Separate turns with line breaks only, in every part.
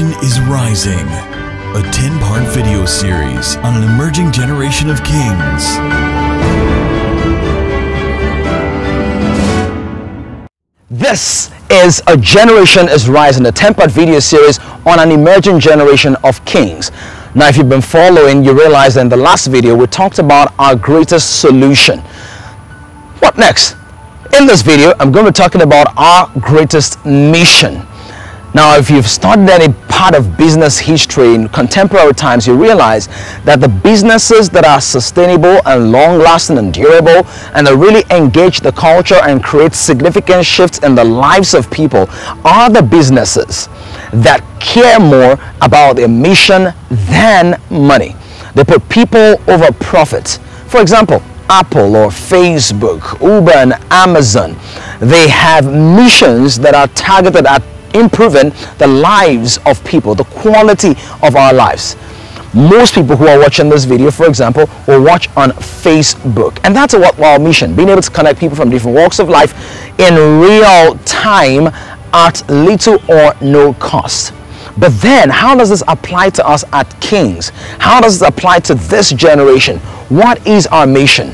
generation is rising. A 10-part video series on an emerging generation of kings.
This is A Generation is Rising, a 10-part video series on an emerging generation of kings. Now, if you've been following, you realize that in the last video we talked about our greatest solution. What next? In this video, I'm going to be talking about our greatest mission. Now, if you've studied any part of business history in contemporary times, you realize that the businesses that are sustainable and long-lasting and durable and that really engage the culture and create significant shifts in the lives of people are the businesses that care more about their mission than money. They put people over profit. For example, Apple or Facebook, Uber and Amazon, they have missions that are targeted at improving the lives of people, the quality of our lives. Most people who are watching this video, for example, will watch on Facebook, and that's a worthwhile mission, being able to connect people from different walks of life in real time at little or no cost. But then, how does this apply to us at Kings? How does it apply to this generation? What is our mission?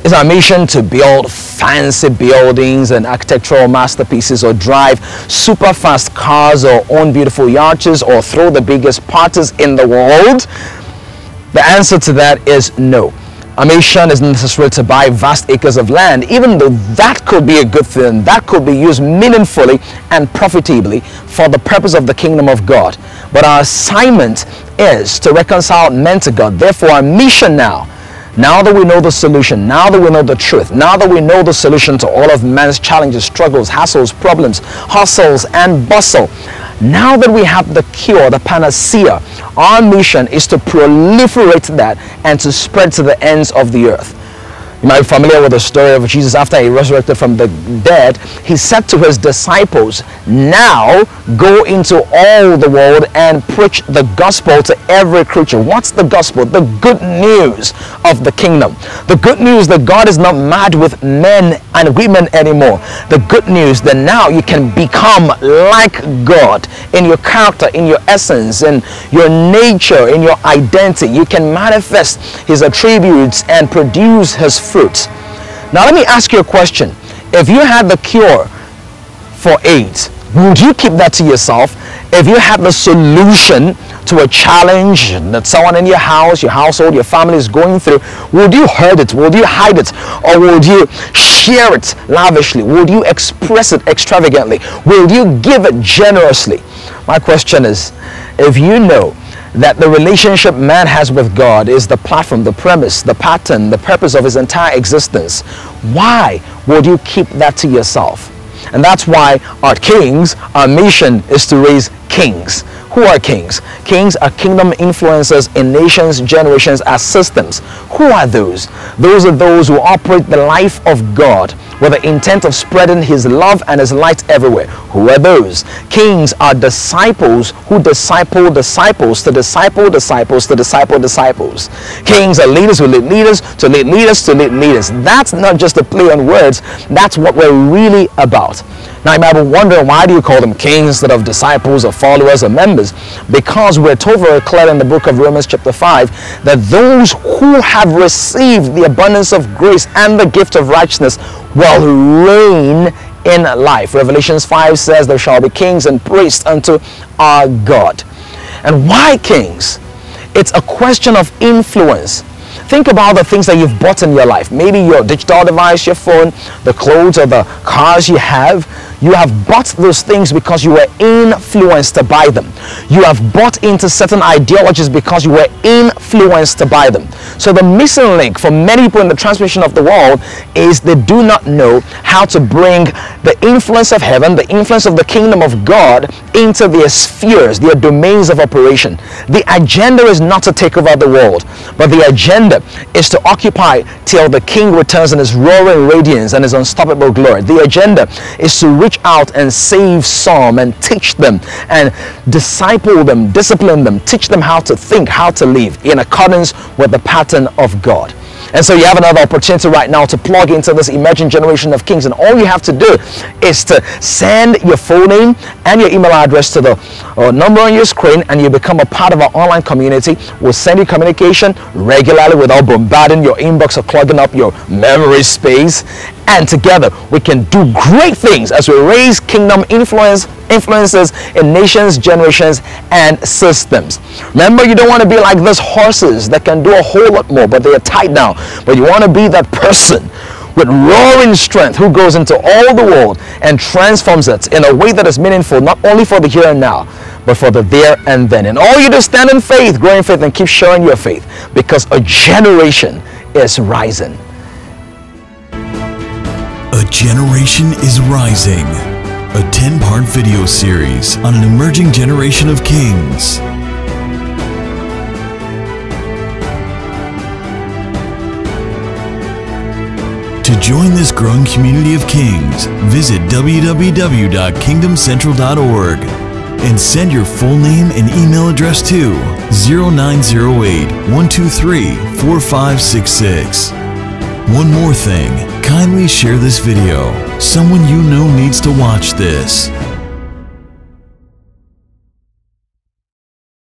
Is our mission to build fancy buildings and architectural masterpieces, or drive super fast cars, or own beautiful yachts, or throw the biggest parties in the world? The answer to that is no. Our mission isn't necessarily to buy vast acres of land, even though that could be a good thing. That could be used meaningfully and profitably for the purpose of the kingdom of God. But our assignment is to reconcile men to God. Therefore, our mission now that we know the solution, now that we know the truth, now that we know the solution to all of man's challenges, struggles, hassles, problems, hustles, and bustle, now that we have the cure, the panacea, our mission is to proliferate that and to spread to the ends of the earth. You might be familiar with the story of Jesus after he resurrected from the dead. He said to his disciples, now go into all the world and preach the gospel to every creature. What's the gospel? The good news of the kingdom. The good news that God is not mad with men and women anymore. The good news that now you can become like God in your character, in your essence, in your nature, in your identity. You can manifest his attributes and produce his fruits. Now let me ask you a question. If you had the cure for AIDS, would you keep that to yourself? If you had the solution to a challenge that someone in your house, your household, your family is going through, would you hide it? Would you hide it? Or would you share it lavishly? Would you express it extravagantly? Will you give it generously? My question is, if you know that the relationship man has with God is the platform, the premise, the pattern, the purpose of his entire existence, why would you keep that to yourself? And that's why our Kings, our mission is to raise kings. Who are kings? Kings are kingdom influencers in nations, generations, as systems. Who are those? Those are those who operate the life of God with the intent of spreading his love and his light everywhere. Who are those? Kings are disciples who disciple disciples to disciple disciples to disciple disciples. Kings are leaders who lead leaders to lead leaders to lead leaders. That's not just a play on words. That's what we're really about. Now you might be wondering, why do you call them kings instead of disciples or followers or members? Because we're told very clearly in the book of Romans chapter 5 that those who have received the abundance of grace and the gift of righteousness will reign in life. Revelations 5 says there shall be kings and priests unto our God. And why kings? It's a question of influence. Think about the things that you've bought in your life. Maybe your digital device, your phone, the clothes or the cars you have. You have bought those things because you were influenced to buy them. You have bought into certain ideologies because you were influenced to buy them. So the missing link for many people in the transmission of the world is they do not know how to bring the influence of heaven, the influence of the kingdom of God into their spheres, their domains of operation. The agenda is not to take over the world, but the agenda is to occupy till the King returns in his roaring radiance and his unstoppable glory. The agenda is to reach out and save some and teach them and disciple them, discipline them, teach them how to think, how to live in accordance with the pattern of God. And so you have another opportunity right now to plug into this emerging generation of kings, and all you have to do is to send your full name and your email address to the number on your screen, and you become a part of our online community. We'll send you communication regularly without bombarding your inbox or clogging up your memory space, and together we can do great things as we raise kingdom influences in nations, generations, and systems. Remember, you don't want to be like those horses that can do a whole lot more, but they are tied down. But you want to be that person with roaring strength who goes into all the world and transforms it in a way that is meaningful, not only for the here and now, but for the there and then. And all you do is stand in faith, grow in faith, and keep sharing your faith, because a generation is rising.
A generation is rising. A 10-part video series on an emerging generation of kings. To join this growing community of kings, visit www.kingdomcentral.org and send your full name and email address to 0908-123-4566. One more thing, kindly share this video. Someone you know needs to watch this.